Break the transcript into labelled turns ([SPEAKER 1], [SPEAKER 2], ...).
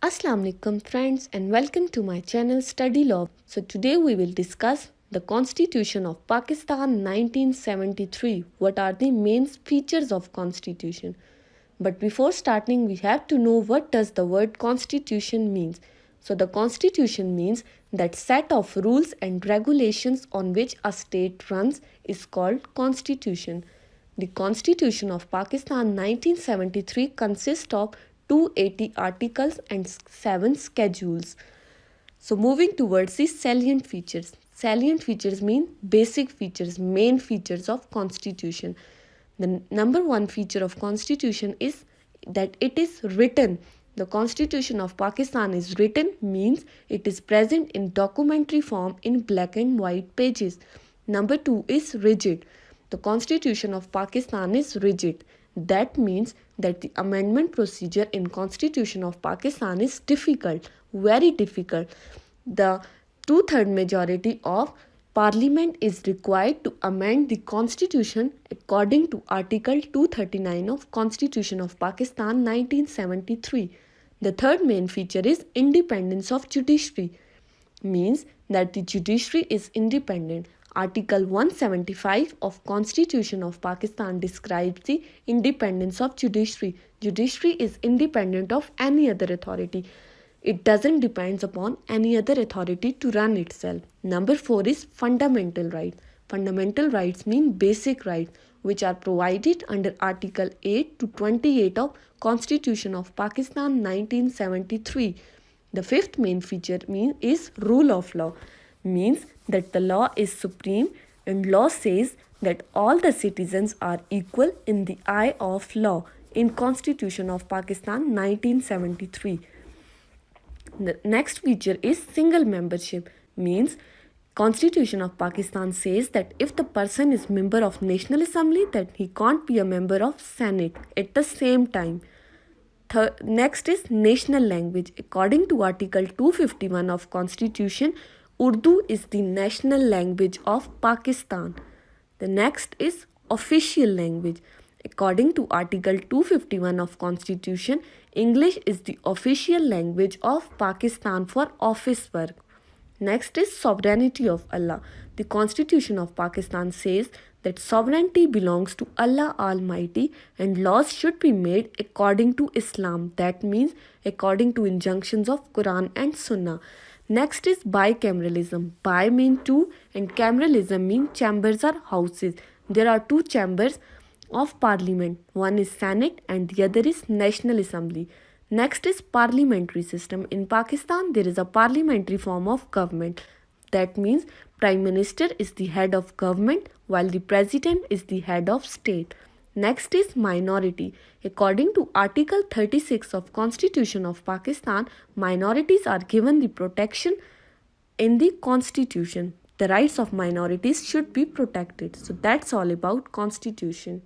[SPEAKER 1] Assalamu alaikum friends and welcome to my channel Study Law. So today we will discuss the Constitution of Pakistan 1973. What are the main features of Constitution? But before starting we have to know what does the word Constitution means. So the Constitution means that set of rules and regulations on which a state runs is called Constitution. The Constitution of Pakistan 1973 consists of 280 articles and 7 schedules. So moving towards the salient features. Salient features mean basic features, main features of Constitution. The number one feature of Constitution is that it is written. The Constitution of Pakistan is written means it is present in documentary form in black and white pages. Number two is rigid. The Constitution of Pakistan is rigid. That means that the amendment procedure in Constitution of Pakistan is difficult, very difficult. The two-third majority of Parliament is required to amend the Constitution according to Article 239 of Constitution of Pakistan 1973. The third main feature is independence of judiciary, means that the judiciary is independent. Article 175 of Constitution of Pakistan describes the independence of judiciary. Judiciary is independent of any other authority. It doesn't depend upon any other authority to run itself. Number 4 is fundamental rights. Fundamental rights mean basic rights which are provided under Article 8 to 28 of Constitution of Pakistan 1973. The fifth main feature is rule of law, means that the law is supreme and law says that all the citizens are equal in the eye of law in Constitution of Pakistan 1973. The next feature is single membership, means Constitution of Pakistan says that if the person is member of National Assembly, that he can't be a member of Senate at the same time. Next is national language. According to Article 251 of Constitution, Urdu is the national language of Pakistan. The next is official language. According to Article 251 of Constitution, English is the official language of Pakistan for office work. Next is sovereignty of Allah. The Constitution of Pakistan says that sovereignty belongs to Allah Almighty and laws should be made according to Islam. That means according to injunctions of Quran and Sunnah. Next is bicameralism. Bi mean two and cameralism mean chambers or houses. There are two chambers of parliament. One is Senate and the other is National Assembly. Next is parliamentary system. In Pakistan, there is a parliamentary form of government. That means Prime Minister is the head of government while the President is the head of state. Next is minority. According to Article 36 of Constitution of Pakistan, minorities are given the protection in the Constitution. The rights of minorities should be protected. So that's all about Constitution.